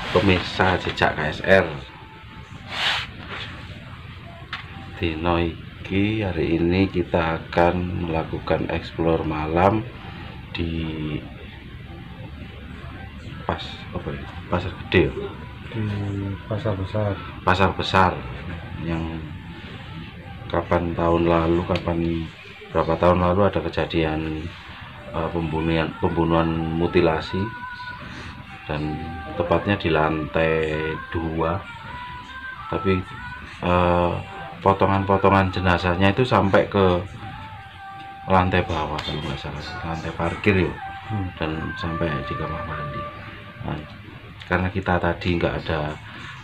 pemirsa jejak KSR. Dino iki hari ini kita akan melakukan explore malam di pasar gede, di pasar besar yang berapa tahun lalu ada kejadian pembunuhan mutilasi, dan tepatnya di lantai 2, tapi potongan-potongan jenazahnya itu sampai ke lantai bawah kalau nggak salah, lantai parkir ya, dan sampai di kamar mandi. Nah, karena kita tadi nggak ada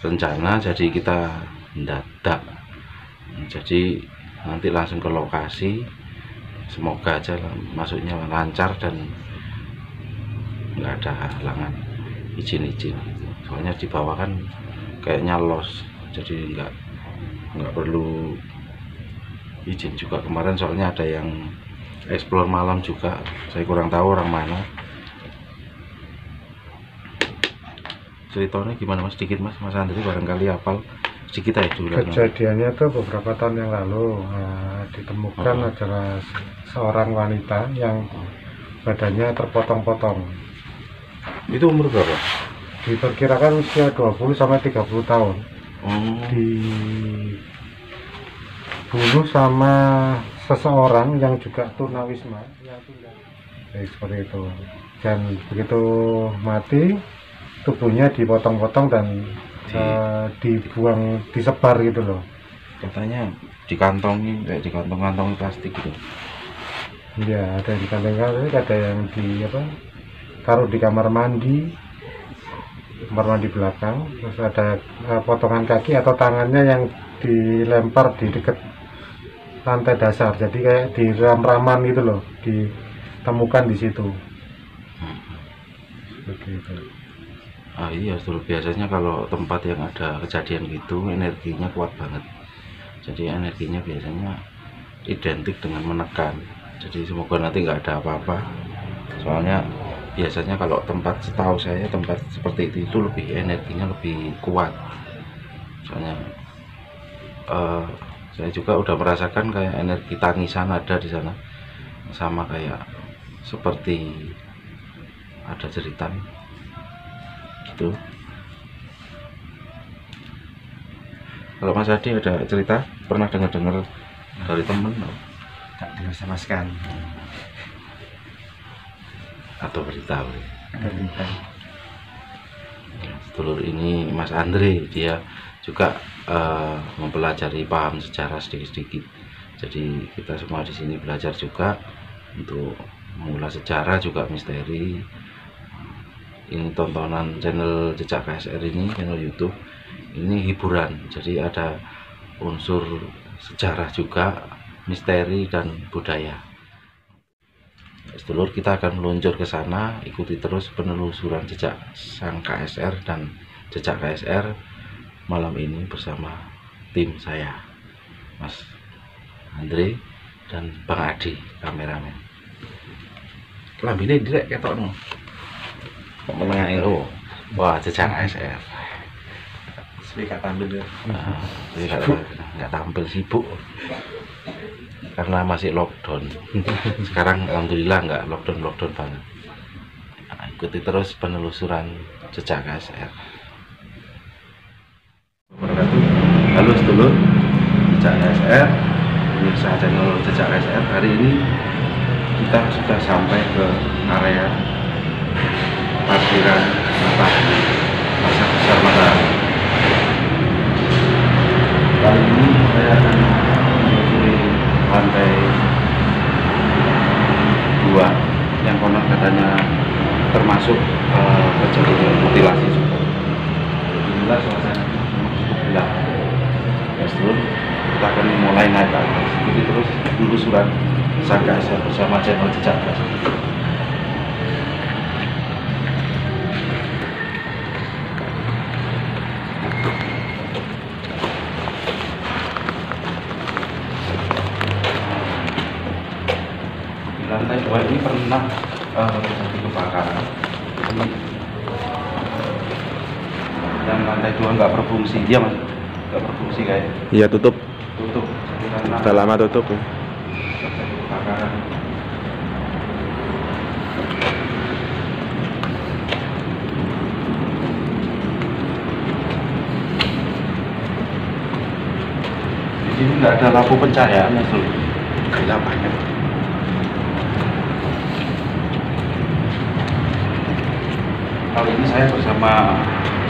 rencana, jadi kita mendadak. Jadi nanti langsung ke lokasi, semoga aja masuknya lancar dan nggak ada halangan izin. Soalnya di bawah kan kayaknya los, jadi nggak perlu izin juga. Kemarin soalnya ada yang explore malam juga, saya kurang tahu orang mana. Ceritanya gimana mas? Sedikit mas Andri barangkali hafal sedikit aja dulu. Kejadiannya tuh beberapa tahun yang lalu, ditemukan adalah seorang wanita yang badannya terpotong-potong. Itu umur berapa? Diperkirakan usia 20 sampai 30 tahun. Dibunuh sama seseorang yang juga tunawisma, seperti itu. Dan begitu mati, tubuhnya dipotong-potong dan dibuang, disebar gitu loh. Katanya dikantongi, kayak dikantong-kantongi plastik gitu. Iya, ada yang dikantongi, ada yang taruh di kamar mandi belakang. Terus ada potongan kaki atau tangannya yang dilempar di dekat lantai dasar, jadi kayak di ram-raman gitu loh, ditemukan di situ. Begitu. Iya, biasanya kalau tempat yang ada kejadian gitu energinya kuat banget. Jadi energinya biasanya identik dengan menekan. Jadi semoga nanti nggak ada apa-apa. Soalnya biasanya kalau tempat, setahu saya tempat seperti itu lebih energinya lebih kuat. Soalnya saya juga udah merasakan kayak energi tangisan ada di sana, sama kayak seperti ada cerita gitu. Kalau Mas Adi ada cerita, pernah dengar dari temen? Tak dengar sama sekali. Atau beritahu? Sedulur ini Mas Andre, dia juga mempelajari, paham sejarah sedikit-sedikit. Jadi kita semua di sini belajar juga untuk mengulas sejarah, juga misteri. Ini tontonan channel Jejak KSR ini, channel YouTube. Ini hiburan, jadi ada unsur sejarah juga, misteri dan budaya. Sedulur, kita akan meluncur ke sana. Ikuti terus penelusuran jejak sang KSR dan Jejak KSR malam ini bersama tim saya, Mas Andre dan Bang Adi, kameramen. Lambine direk ketokno. Menengah lo, wah Jejak KSR. Nggak tampil ya. Nggak tampil, sibuk karena masih lockdown. Sekarang alhamdulillah nggak lockdown banget. Ikuti terus penelusuran Jejak KSR. Halo sedulur Jejak KSR, pemirsa channel Jejak KSR. Hari ini kita sudah sampai ke area parkiran pasar besar Matahari. Kali ini saya akan menelusuri lantai 2 yang konon katanya termasuk kejadian mutilasi juga. Inilah suasananya cukup gelap. Ya sedulur, kita akan mulai naik ke atas. Ikuti terus penelusuran sang KSR bersama channel Jejak KSR. Lantai 2 ini pernah terjadi kebakaran. Yang lantai 2 nggak berfungsi, iya mas, nggak berfungsi kayak. Iya, tutup. Tutup. Karena Udah lama tutup ya. kebakaran. Di sini nggak ada lampu pencahayaan mas, gelap banget. Kali ini saya bersama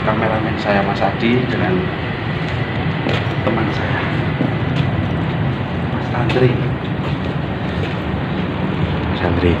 kameramen saya Mas Adi dengan teman saya Mas Andri. Sandri.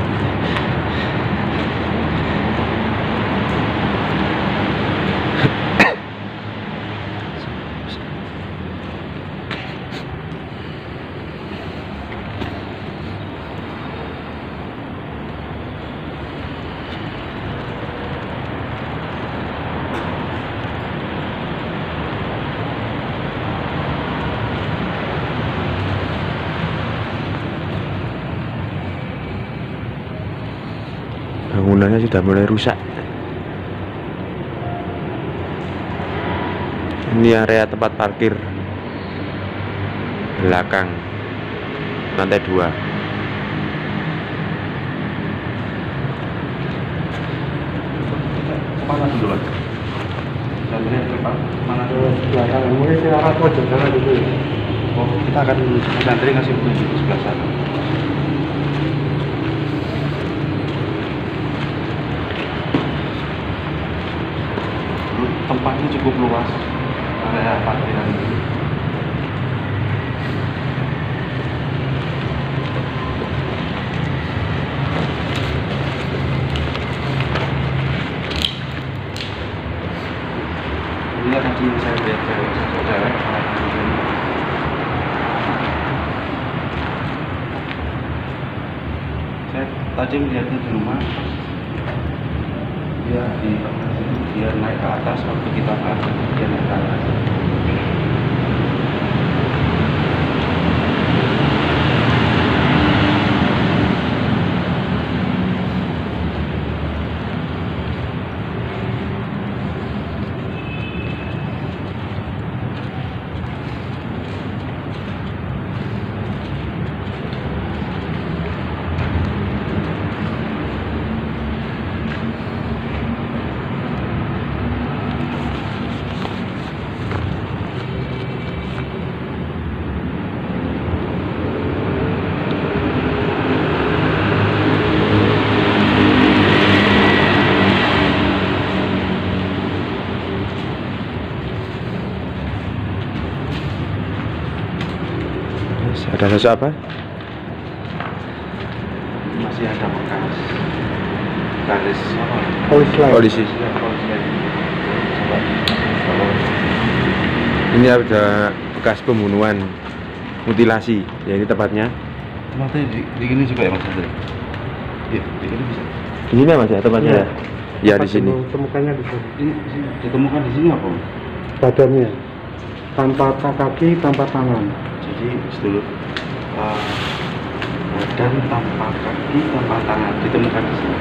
Bangunannya sudah mulai rusak. Ini area tempat parkir belakang lantai 2. Kemana dulu Mas? Saya lihat ke mana dulu? Belakang mungkin ke arah pojok sana dulu. Oh, kita akan Mas Andri ngasih petunjuk di sebelah sana. Tempatnya cukup luas, area parkiran ini. Ini tadi yang saya lihat cewek saya tadi melihatnya di rumah. Dia di tengah situ, dia naik ke atas waktu kita ke atas, dia naik ke atas. Ada sosok apa? Masih ada bekas garis apa? Polisi. Ya, polisi lagi. Coba. Ini ada bekas pembunuhan, mutilasi. Ya ini tepatnya. Tempatnya di sini juga ya Mas Andri? Iya, di sini bisa. Di sini Mas ya tepatnya. Iya. Ya di sini. Temukannya di sini. Ditemukan di sini apa? Badannya tanpa kaki, tanpa tangan. Jadi dulu badan tanpa kaki, tanpa tangan ditemukan di sini.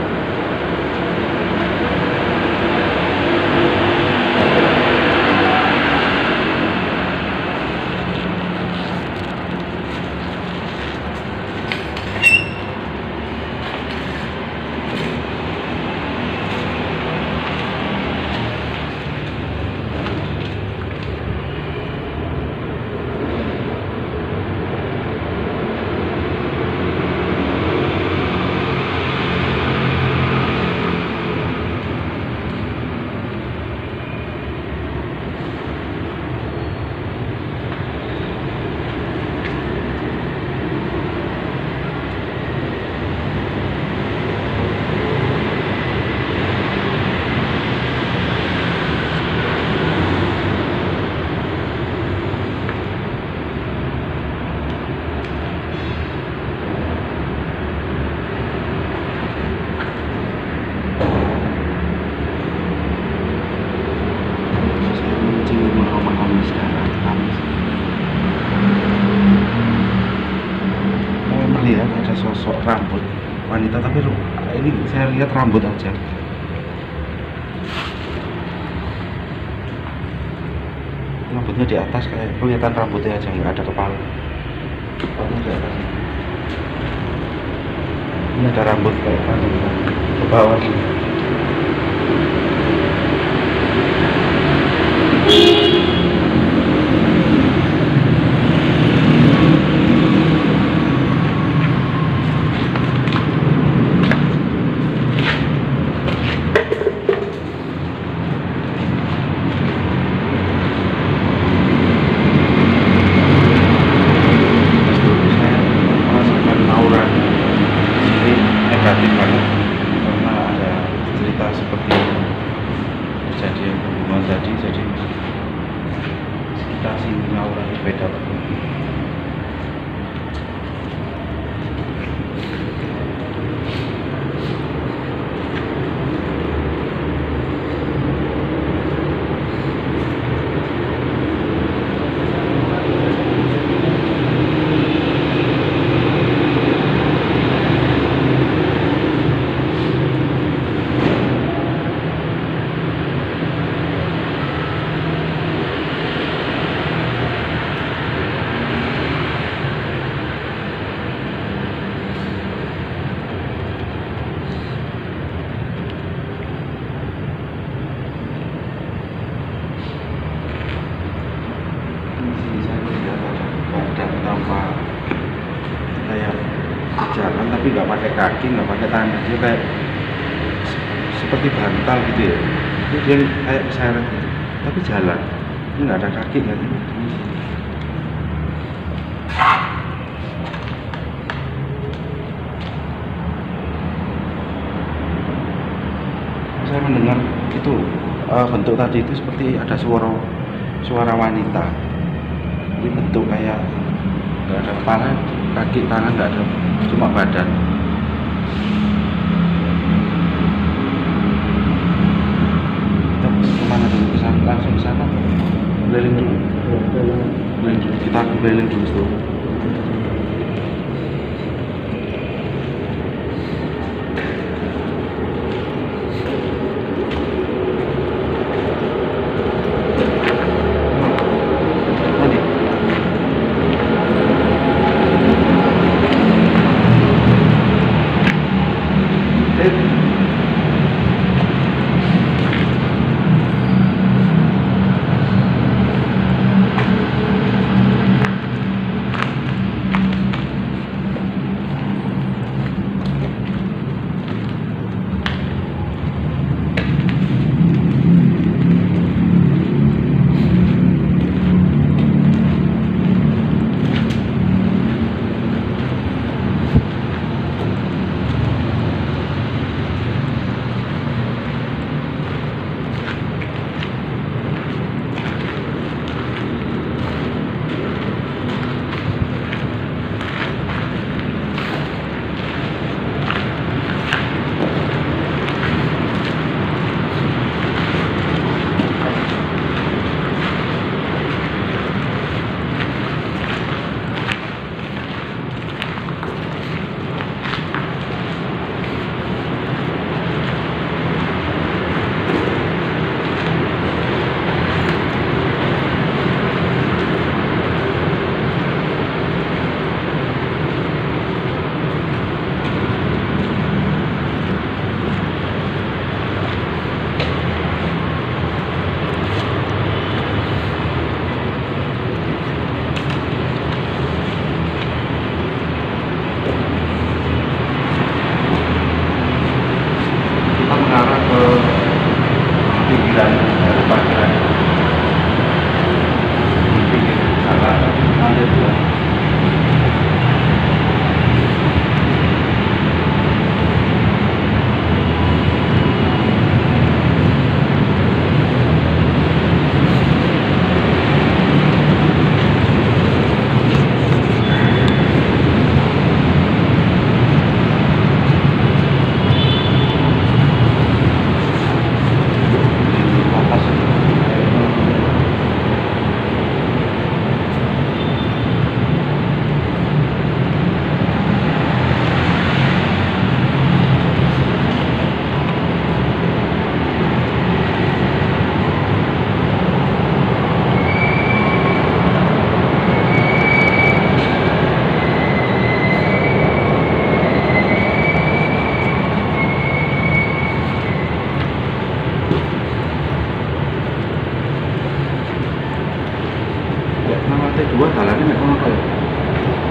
Melihat ada sosok rambut wanita, tapi ini saya lihat rambut aja. rambutnya di atas, kayak kelihatan rambutnya aja, nggak ada kepala. Kepalanya di atas. Ini ada rambut kayak ke bawah. Negatif banget karena ada cerita seperti kejadian pembunuhan tadi, jadi kita sini auranya beda banget. Tanpa kayak jalan tapi nggak pakai kaki, nggak pakai tangan, dia kayak seperti bantal gitu ya. Itu dia kayak seret gitu, tapi jalan. Ini nggak ada kaki kan? Saya mendengar itu bentuk tadi itu seperti ada suara wanita. Ini bentuk kayak nggak ada kepala, kaki, tangan nggak ada, cuma badan. Kita kemana dulu? Langsung ke sana, keliling dulu. Keliling dulu. Kita keliling dulu.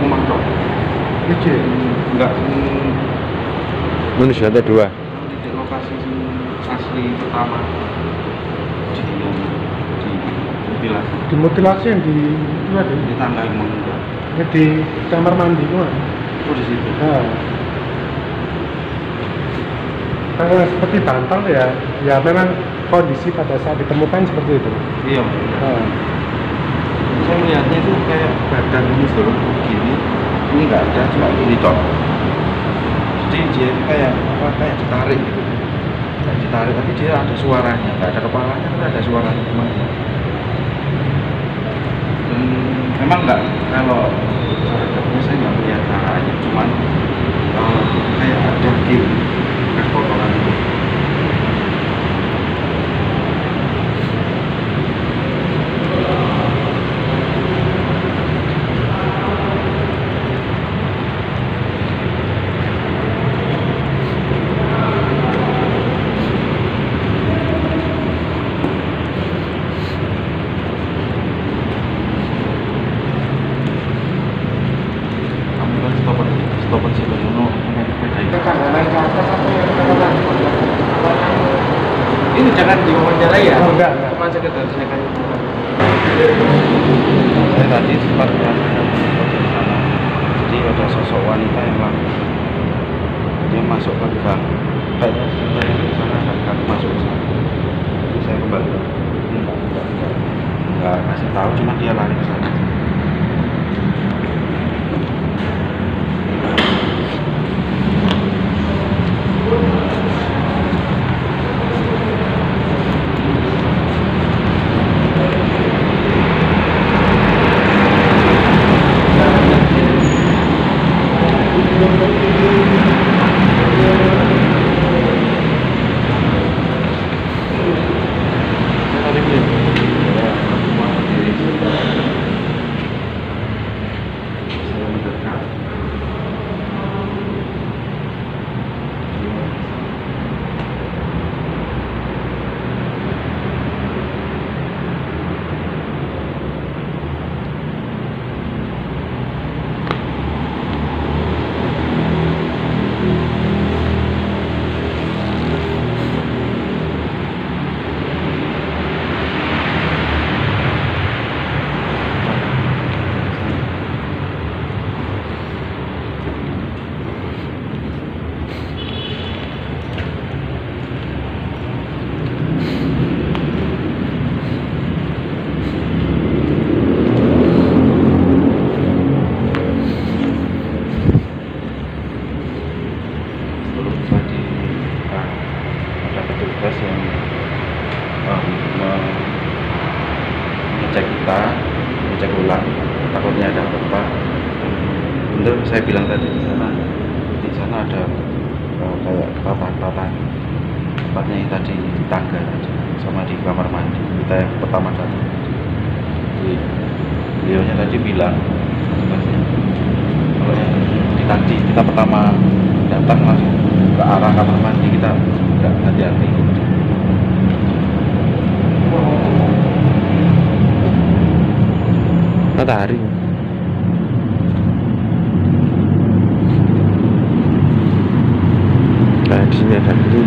rumah dok. Ije. Enggak Menurut lantai 2. titik lokasi asli pertama di mutilasi. Dimutilasi yang di itu ada. Di tangga yang meninggal. Ya, di kamar mandi kan. Oh di situ. Nah. Kalau seperti bantal ya, ya memang kondisi pada saat ditemukan seperti itu. Iya. Nah. Saya melihatnya itu kayak badan ini tuh begini. Ini nggak ada, cuma ini dok. Jadi dia itu kayak apa? Kayak ditarik gitu. Kayak ditarik, tapi dia ada suaranya. Nggak ada kepalanya, tapi ada suaranya memang. Memang nggak, kalau saya nggak melihat caranya, cuman kayak ada game bekas potongan itu. Stopan sih dulu, ini jangan diwawancarai ya. Oh, enggak. Cuma sekedar saya tadi sempat melihat di sana. Jadi ada sosok wanita yang langsung dia masuk ke gang. Kayaknya sebenarnya di sana ada gang masuk ke sana. Jadi saya kembali. Enggak kasih tahu, cuma dia lari ke sana. Ngecek ulang, takutnya ada apa-apa. Bener saya bilang tadi di sana ada kayak tatan tempatnya yang tadi di tangga sama di kamar mandi kita yang pertama datang. Jadi beliaunya tadi bilang kalau yang di tadi kita pertama datang langsung ke arah kamar mandi, kita nggak hati-hati. Matahari. Nah, di sini ada ini.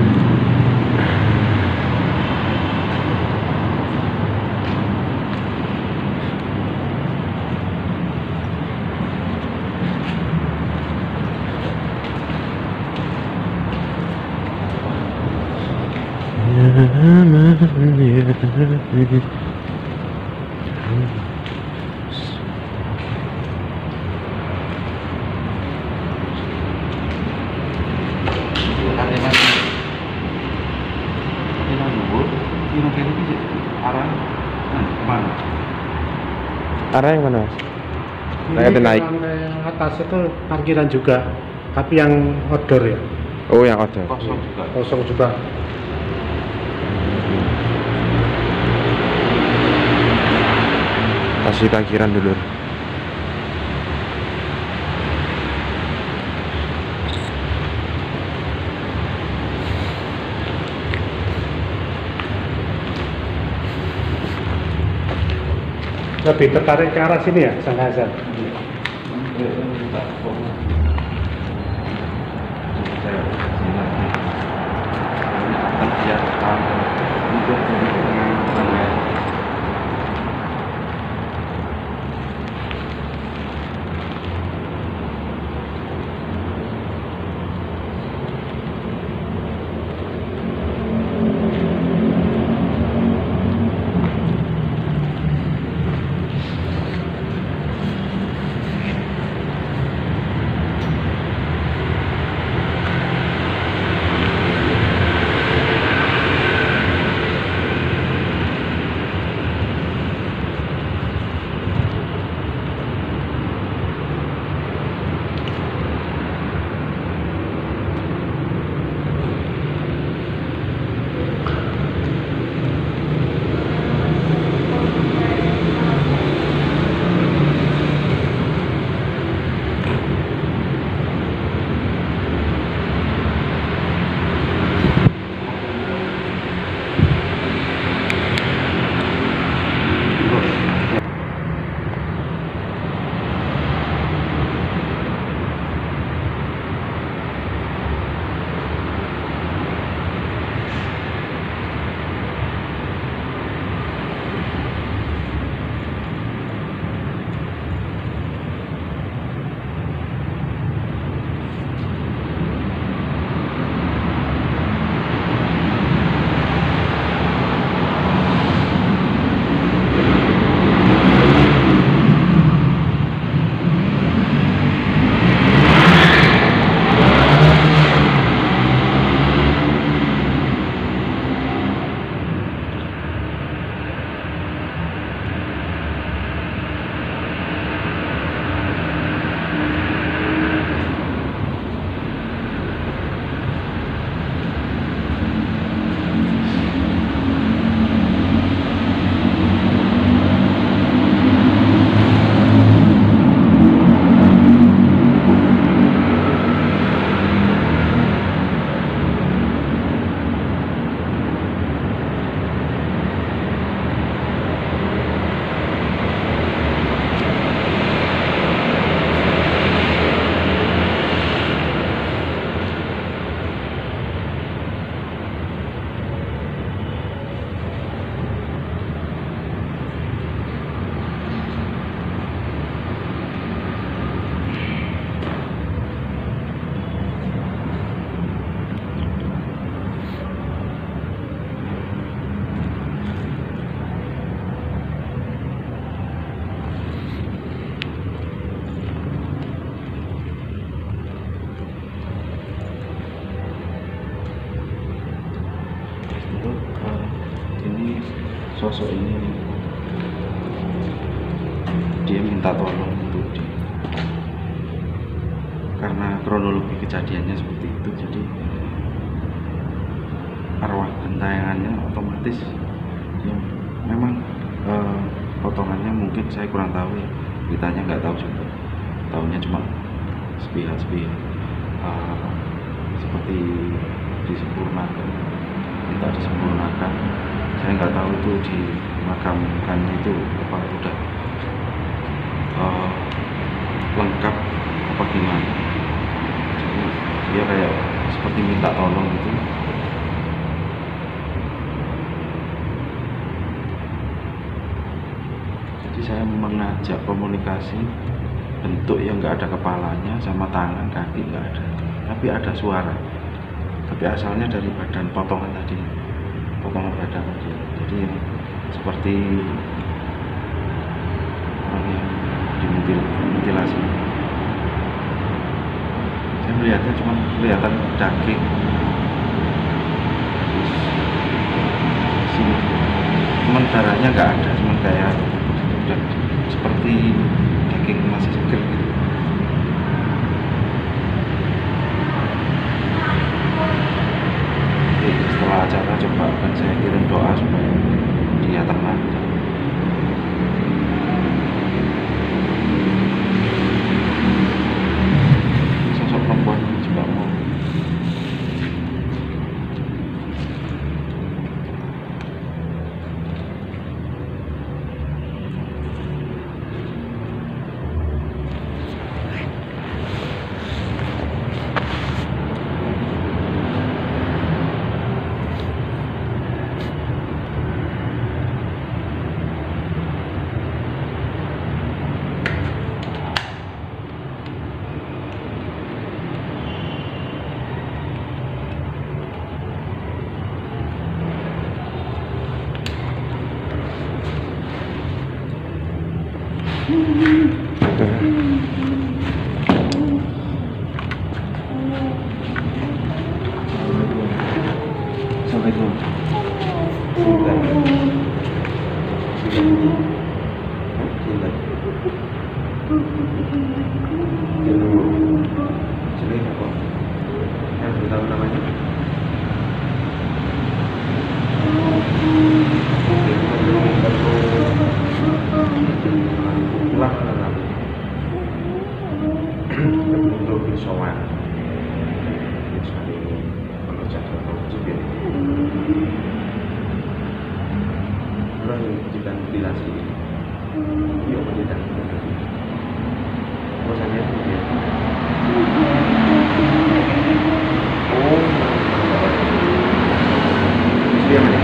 Arah yang mana, Mas? Ini Naik. lantai atas itu parkiran juga, tapi yang outdoor ya, Oh, yang ada. Kosong juga. kosong juga. Kasih parkiran dulu. lebih tertarik ke arah sini ya, Sang Hasan? Sosok ini dia minta tolong untuk karena kronologi kejadiannya seperti itu, jadi arwah gentayangannya otomatis ya, memang potongannya mungkin saya kurang tahu ya, ditanya nggak tahu juga, tahunya cuma sepihak-sepihak seperti disempurnakan, minta disempurnakan. Saya nggak tahu itu dimakamkannya itu apa udah lengkap apa gimana. Jadi dia kayak seperti minta tolong gitu. Jadi saya mengajak komunikasi, bentuk yang nggak ada kepalanya sama tangan kaki nggak ada, tapi ada suara, tapi asalnya dari badan potongan tadi, potongan badan tadi. Jadi seperti orang yang dimutilasi. Saya melihatnya cuma kelihatan daging sini, cuman darahnya nggak ada, cuman kayak udah seperti daging masih seger gitu. Setelah acara coba akan saya kirim doa supaya dia tenang. Sosok perempuan ini juga mau Itu sini apa? Yang belum tahu namanya. Pulang untuk sowan. Kalau jadwal wajib ya. Pulang kita mutilasi. Iya pendidikan. Bosannya dia. Oh, dia mana?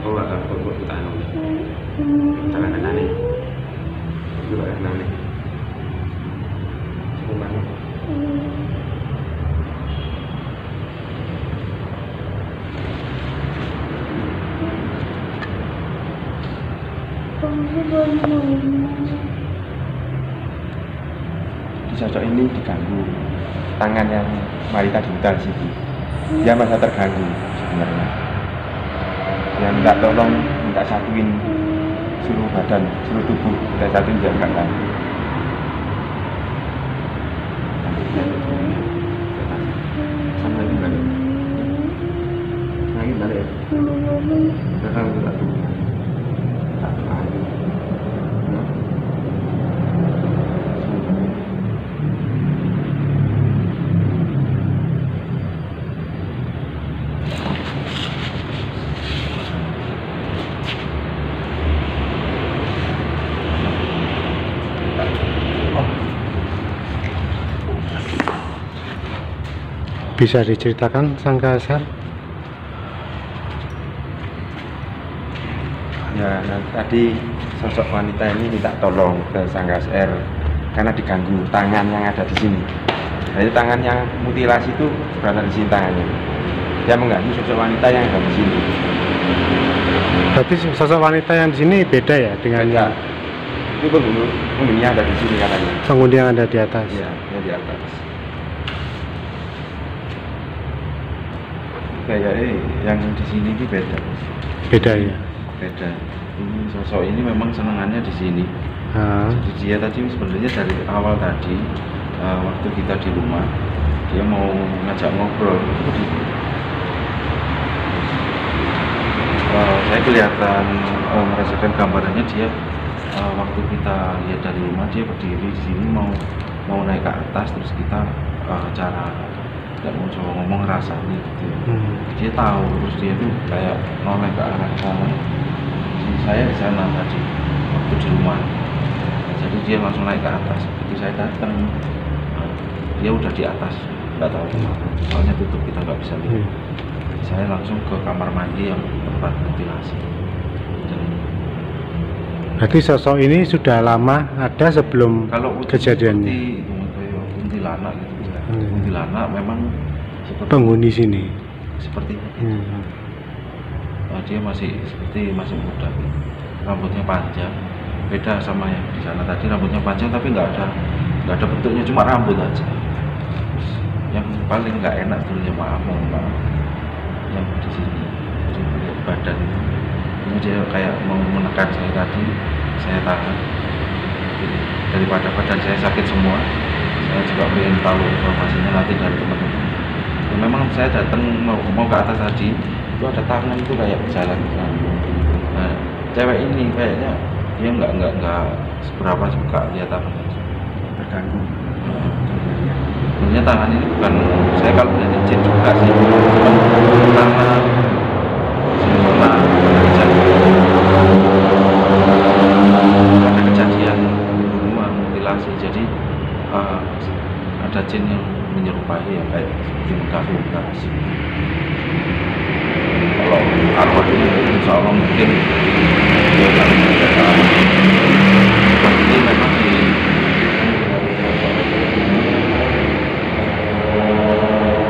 Oh, enggak kok kita anu. Jangan aneh. Itu aneh. Cuman di sosok ini diganggu tangan yang Marita digital sih, dia masa terganggu sebenarnya. Yang minta tolong, minta satuin seluruh badan, seluruh tubuh, kita satuin biar nggak ganggu. Sampai lagi balik, lagi balik ya. Belakang itu tak tuh, tak lagi. Bisa diceritakan Sang Kasar? Ya, nah, tadi sosok wanita ini minta tolong ke Sang Kasar karena diganggu tangan yang ada di sini. Jadi tangan yang mutilasi itu berada di sini tangannya. Dia mengganggu sosok wanita yang ada di sini. Berarti sosok wanita yang di sini beda ya dengan Beda. Itu penghuninya ada di sini katanya. penghuni yang ada di atas? Iya, dia di atas. Kayak yang di sini ini beda. Beda ya? Beda. Ini sosok ini memang senangannya di sini. Ah, Jadi dia tadi sebenarnya dari awal tadi waktu kita di rumah dia mau ngajak ngobrol. Saya kelihatan merasakan gambarannya dia waktu kita lihat dari rumah dia berdiri di sini mau naik ke atas, terus kita cara tidak mau coba ngomong rasanya gitu. Dia tahu, terus dia tuh kayak noleh ke arah sana. Saya di sana tadi waktu di rumah. Jadi dia langsung naik ke atas. Begitu saya datang, dia udah di atas, nggak tahu kenapa. Soalnya tutup, kita nggak bisa lihat. Saya langsung ke kamar mandi yang tempat ventilasi. Dan berarti sosok ini sudah lama ada sebelum kalau kejadiannya? seperti kuntilanak gitu. Kuntilanak memang seperti Penghuni sini? seperti itu. Dia masih muda, rambutnya panjang, beda sama yang di sana tadi. Rambutnya panjang tapi nggak ada bentuknya, cuma rambut aja. Terus yang paling nggak enak tuh ya, maaf yang di sini, jadi lihat badan ini dia kayak mau menekan saya tadi, saya tahan. ini daripada badan saya sakit semua. Saya juga pengen tahu informasinya nanti dari teman-teman. Ya, memang saya datang mau ke atas tadi itu ada tangan itu kayak berjalan. Nah, cewek ini kayaknya dia nggak seberapa suka lihat apa, terganggu. sebenarnya tangan ini bukan, saya kalau lihat jin juga sih, cuman tangan sempurna ada kejadian pembunuhan, mutilasi, jadi ada jin yang menyerupai ya kayak seperti mengkafir. Kalau arwah ini insya Allah mungkin dia akan ini memang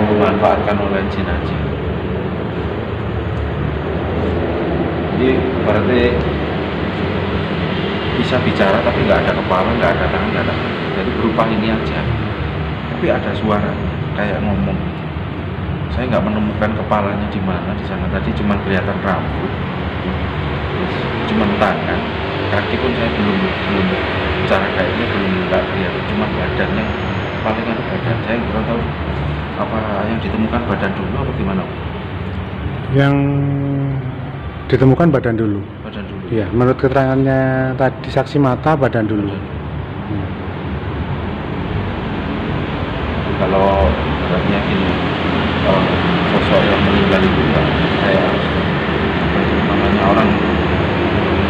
dimanfaatkan oleh jin aja. Jadi berarti bisa bicara tapi nggak ada kepala, nggak ada tangan, nggak ada, jadi berupa ini aja. Tapi ada suara kayak ngomong. Saya nggak menemukan kepalanya di mana di sana. Tadi cuma kelihatan rambut, cuma tangan, kaki pun saya belum cara kayaknya belum nggak kelihatan, cuma badannya paling ada badan. Saya kurang tahu apa yang ditemukan badan dulu atau gimana. Yang ditemukan badan dulu. Badan dulu. Iya, menurut keterangannya tadi saksi mata badan dulu. Kalau beratnya gini, sosok yang meninggal itu nggak kayak namanya orang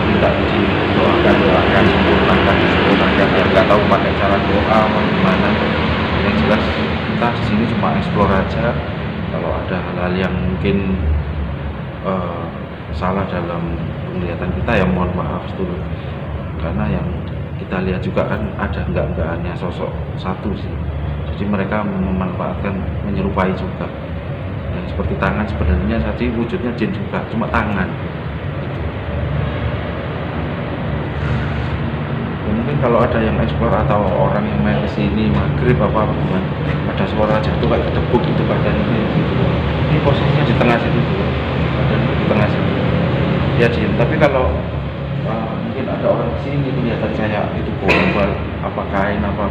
tidak didoakan sempurnakan biar nggak tahu pakai cara doa atau gimana. Yang jelas kita di sini cuma explore aja. Kalau ada hal-hal yang mungkin salah dalam penglihatan kita ya mohon maaf dulu, karena yang kita lihat juga kan ada enggak-enggaknya sosok satu sih. Jadi mereka memanfaatkan menyerupai juga. Yang seperti tangan sebenarnya tadi wujudnya jin juga, cuma tangan. Ya, mungkin kalau ada yang eksplor atau orang yang main kesini maghrib apa gimana, ada suara jatuh kayak kedebuk gitu badan ini. Gitu. Ini posisinya di tengah situ, badan di tengah situ. Ya jin. Tapi kalau mungkin ada orang kesini kelihatan kayak itu bombal apa kain apa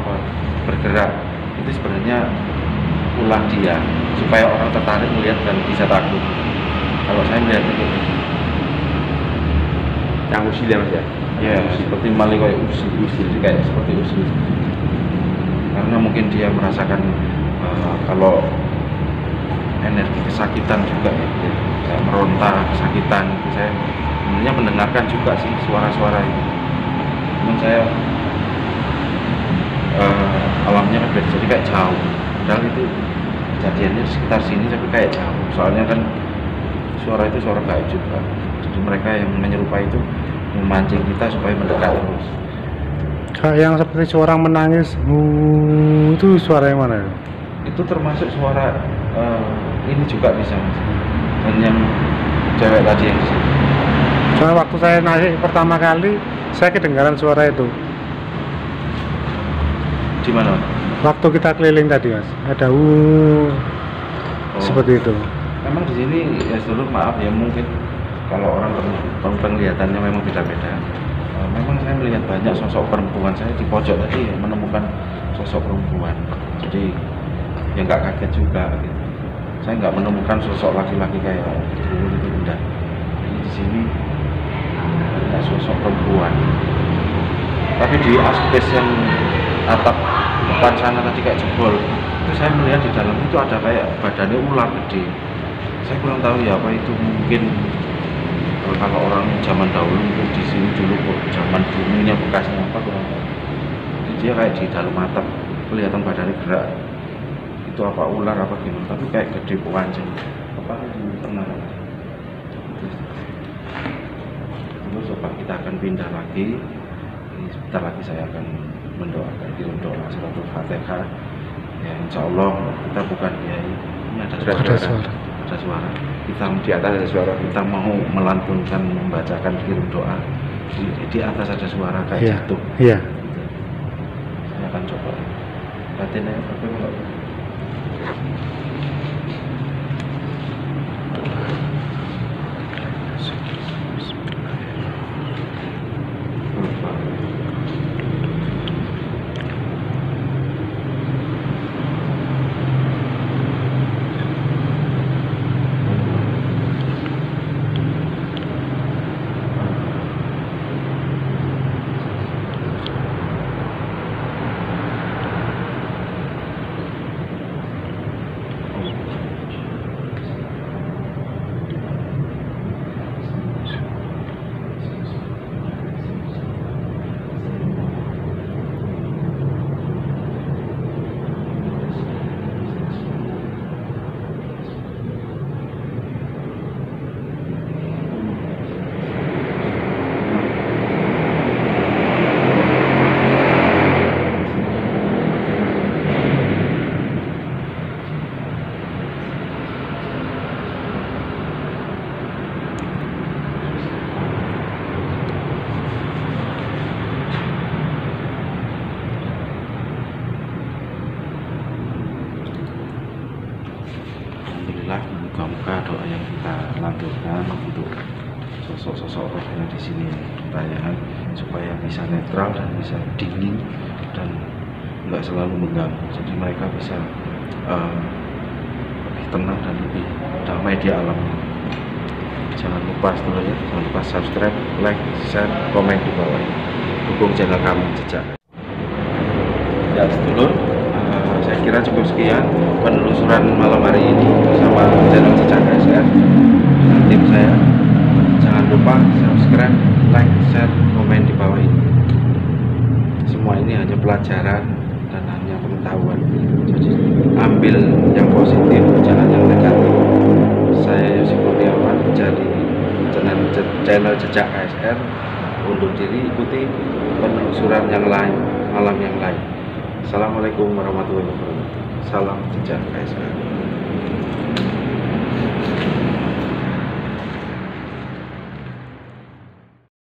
bergerak, itu sebenarnya ulah dia supaya orang tertarik melihat dan bisa takut. Kalau saya melihatnya gitu. Yang usil ya mas ya? Ya seperti maling kayak usil, kayak seperti usil. Karena mungkin dia merasakan kalau energi kesakitan juga ya, kayak meronta kesakitan. Saya sebenarnya mendengarkan juga sih suara-suara itu. Cuman saya alamnya kan beda, jadi kayak jauh. Padahal itu kejadiannya di sekitar sini tapi kayak jauh. Soalnya kan suara itu suara gaib juga. Jadi mereka yang menyerupai itu memancing kita supaya mendekat terus. Kayak yang seperti suara menangis, itu suara yang mana? Itu termasuk suara ini juga bisa mas. Dan yang cewek tadi yang disini. Soalnya waktu saya naik pertama kali, saya kedengaran suara itu. Di mana? Waktu kita keliling tadi mas, ada seperti itu. Memang di sini ya seluruh maaf ya mungkin kalau orang penglihatannya memang beda-beda. Memang saya melihat banyak sosok perempuan. Saya di pojok tadi ya, menemukan sosok perempuan. Jadi ya nggak kaget juga. Gitu. Saya nggak menemukan sosok laki-laki kayak dulu itu enggak. Jadi di sini ada sosok perempuan. Tapi di aspek yang atap depan sana tadi kayak jebol, itu saya melihat di dalam itu ada kayak badannya ular gede. Saya kurang tahu ya apa itu, mungkin kalau orang zaman dahulu mungkin di sini dulu zaman dulunya bekasnya apa kurang tahu. Jadi dia kayak di dalam atap kelihatan badannya gerak. Itu apa ular apa gimana? Tapi kayak gede panjang. Apa di tengah? Terus coba kita akan pindah lagi. Sebentar lagi saya akan mendoakan, kirim doa suratul Fatihah. Ya insya Allah kita bukan kiai. Ini ada suara. Kita Di atas ada suara. Kita mau melantunkan, membacakan kirim doa. Di atas ada suara kayak jatuh. Iya. Saya akan coba. Batinnya apa enggak? moga-moga doa yang kita lanturkan untuk sosok-sosok roh yang di sini tayangan supaya bisa netral dan bisa dingin dan nggak selalu mengganggu, jadi mereka bisa lebih tenang dan lebih damai di alam. Jangan lupa setelahnya, jangan lupa subscribe, like, share, komen di bawah ini. Dukung channel kami Jejak. Ya sedulur, saya kira cukup sekian penelusuran malam hari ini bersama channel Jejak KSR dengan tim saya. Jangan lupa subscribe, like, share, komen di bawah ini. Semua ini hanya pelajaran dan hanya pengetahuan, jadi ambil yang positif, jangan yang negatif. Saya Yosi Kurniawan dari channel Jejak KSR undur diri, ikuti penelusuran yang lain malam yang lain. Assalamualaikum warahmatullahi wabarakatuh. Salam Jejak KSR.